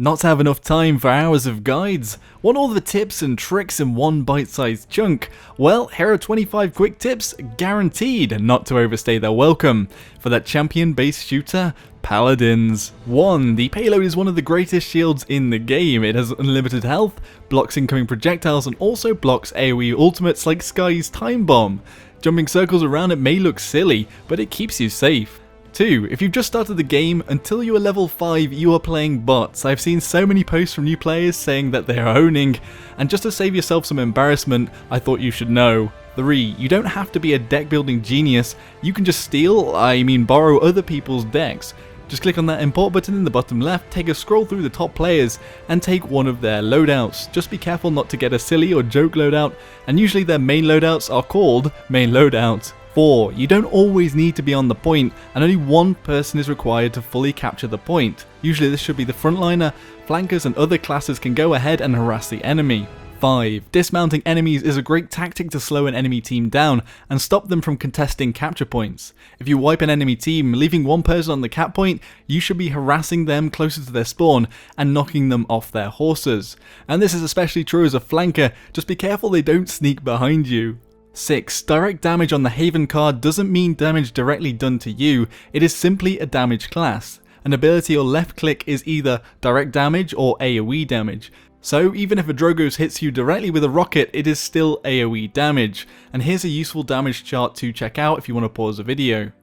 Not have enough time for hours of guides? Want all the tips and tricks in one bite-sized chunk? Well, here are 25 quick tips guaranteed not to overstay their welcome for that champion-based shooter, Paladins. 1. The payload is one of the greatest shields in the game. It has unlimited health, blocks incoming projectiles, and also blocks AoE ultimates like Sky's Time Bomb. Jumping circles around it may look silly, but it keeps you safe. 2. If you've just started the game, until you are level 5 you are playing bots. I've seen so many posts from new players saying that they are owning, and just to save yourself some embarrassment, I thought you should know. 3. You don't have to be a deck building genius, you can just borrow other people's decks. Just click on that import button in the bottom left, take a scroll through the top players, and take one of their loadouts. Just be careful not to get a silly or joke loadout, and usually their main loadouts are called main loadouts. 4. You don't always need to be on the point, and only one person is required to fully capture the point. Usually this should be the frontliner, flankers and other classes can go ahead and harass the enemy. 5. Dismounting enemies is a great tactic to slow an enemy team down and stop them from contesting capture points. If you wipe an enemy team, leaving one person on the cap point, you should be harassing them closer to their spawn and knocking them off their horses. And this is especially true as a flanker, just be careful they don't sneak behind you. 6. Direct damage on the Haven card doesn't mean damage directly done to you, it is simply a damage class. An ability or left click is either direct damage or AoE damage. So even if a Drogos hits you directly with a rocket, it is still AoE damage. And here's a useful damage chart to check out if you want to pause the video.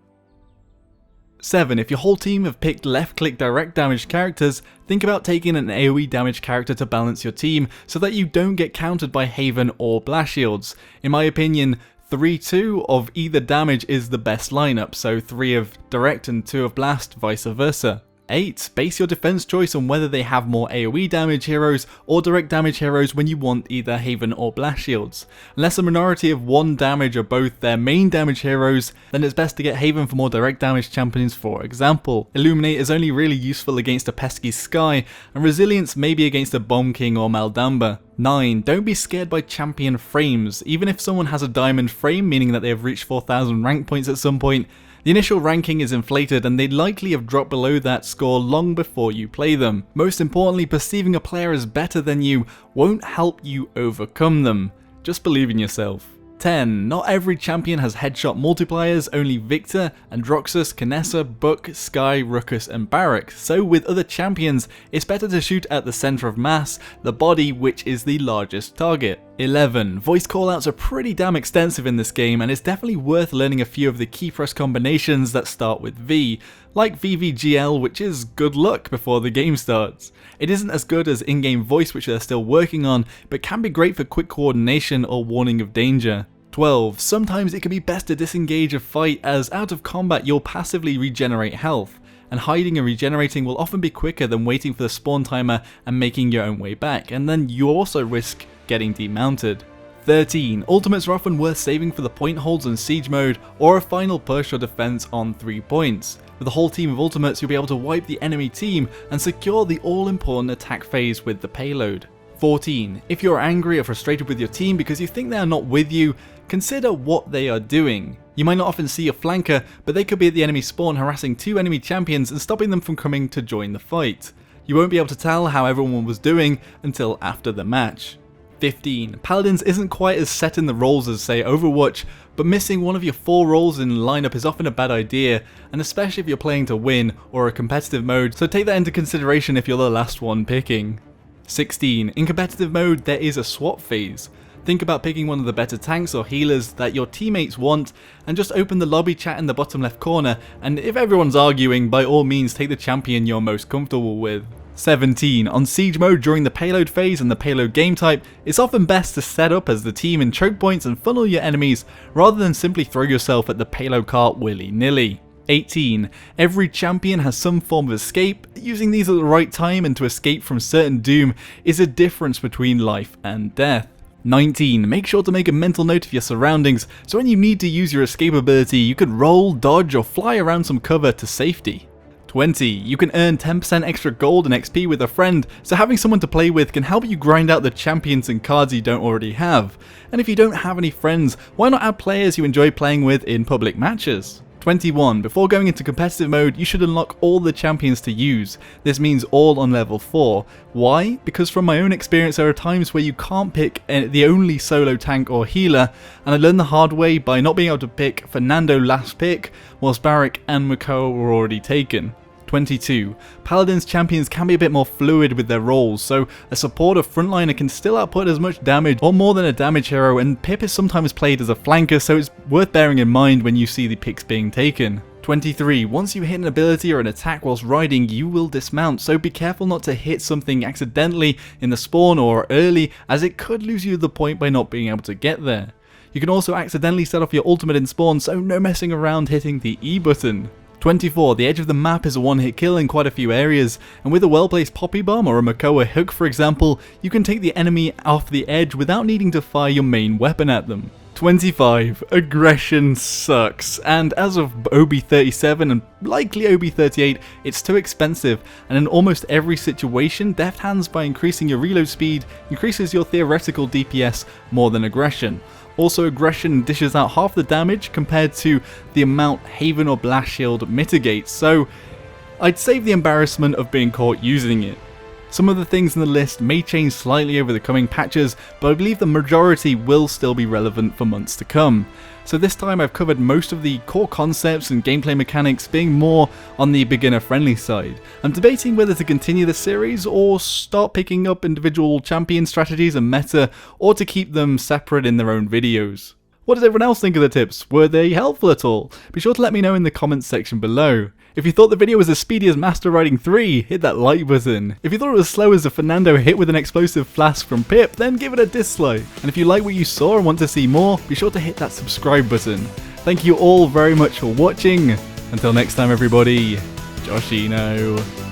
7. If your whole team have picked left click direct damage characters, think about taking an AoE damage character to balance your team so that you don't get countered by Haven or Blast Shields. In my opinion, 3-2 of either damage is the best lineup, so 3 of direct and 2 of blast, vice versa. 8. Base your defense choice on whether they have more AoE damage heroes or direct damage heroes when you want either Haven or Blast Shields. Unless a minority of 1 damage are both their main damage heroes, then it's best to get Haven for more direct damage champions. For example, Illuminate is only really useful against a pesky Sky, and Resilience maybe against a Bomb King or Maldamba. 9. Don't be scared by champion frames. Even if someone has a diamond frame, meaning that they have reached 4,000 rank points at some point, the initial ranking is inflated and they'd likely have dropped below that score long before you play them. Most importantly, perceiving a player as better than you won't help you overcome them. Just believe in yourself. 10. Not every champion has headshot multipliers, only Victor, Androxus, Kinessa, Buck, Sky, Ruckus and Barak. So with other champions, it's better to shoot at the center of mass, the body which is the largest target. 11. Voice callouts are pretty damn extensive in this game and it's definitely worth learning a few of the key press combinations that start with V, like VVGL, which is good luck before the game starts. It isn't as good as in-game voice, which they're still working on, but can be great for quick coordination or warning of danger. 12. Sometimes it can be best to disengage a fight, as out of combat you'll passively regenerate health, and hiding and regenerating will often be quicker than waiting for the spawn timer and making your own way back, and then you also risk getting demounted. 13. Ultimates are often worth saving for the point holds in siege mode or a final push or defense on 3 points. With a whole team of ultimates you'll be able to wipe the enemy team and secure the all-important attack phase with the payload. 14. If you're angry or frustrated with your team because you think they are not with you, consider what they are doing. You might not often see a flanker, but they could be at the enemy spawn harassing 2 enemy champions and stopping them from coming to join the fight. You won't be able to tell how everyone was doing until after the match. 15. Paladins isn't quite as set in the roles as say Overwatch, but missing one of your 4 roles in the lineup is often a bad idea, and especially if you're playing to win or a competitive mode, so take that into consideration if you're the last one picking. 16. In competitive mode there is a swap phase. Think about picking one of the better tanks or healers that your teammates want and just open the lobby chat in the bottom left corner, and if everyone's arguing, by all means take the champion you're most comfortable with. 17. On siege mode during the payload phase and the payload game type, it's often best to set up as the team in choke points and funnel your enemies rather than simply throw yourself at the payload cart willy-nilly. 18. Every champion has some form of escape. Using these at the right time and to escape from certain doom is a difference between life and death. 19. Make sure to make a mental note of your surroundings so when you need to use your escape ability you can roll, dodge or fly around some cover to safety. 20. You can earn 10% extra gold and XP with a friend, so having someone to play with can help you grind out the champions and cards you don't already have. And if you don't have any friends, why not add players you enjoy playing with in public matches? 21. Before going into competitive mode, you should unlock all the champions to use. This means all on level 4. Why? Because from my own experience, there are times where you can't pick the only solo tank or healer, and I learned the hard way by not being able to pick Fernando last pick, whilst Barik and Makoa were already taken. 22. Paladins champions can be a bit more fluid with their roles, so a support or frontliner can still output as much damage or more than a damage hero, and Pip is sometimes played as a flanker, so it's worth bearing in mind when you see the picks being taken. 23. Once you hit an ability or an attack whilst riding, you will dismount, so be careful not to hit something accidentally in the spawn or early, as it could lose you the point by not being able to get there. You can also accidentally set off your ultimate in spawn, so no messing around hitting the E button. 24. The edge of the map is a one-hit kill in quite a few areas, and with a well-placed poppy bomb or a Makoa hook for example, you can take the enemy off the edge without needing to fire your main weapon at them. 25. Aggression sucks, and as of OB37 and likely OB38, it's too expensive, and in almost every situation, Deft Hands by increasing your reload speed increases your theoretical DPS more than aggression. Also, aggression dishes out half the damage compared to the amount Haven or Blast Shield mitigates, so I'd save the embarrassment of being caught using it. Some of the things in the list may change slightly over the coming patches, but I believe the majority will still be relevant for months to come. So this time I've covered most of the core concepts and gameplay mechanics, being more on the beginner friendly side. I'm debating whether to continue the series or start picking up individual champion strategies and meta, or to keep them separate in their own videos. What does everyone else think of the tips? Were they helpful at all? Be sure to let me know in the comments section below. If you thought the video was as speedy as Master Riding 3, hit that like button. If you thought it was slow as a Fernando hit with an explosive flask from Pip, then give it a dislike. And if you like what you saw and want to see more, be sure to hit that subscribe button. Thank you all very much for watching. Until next time everybody, Joshino.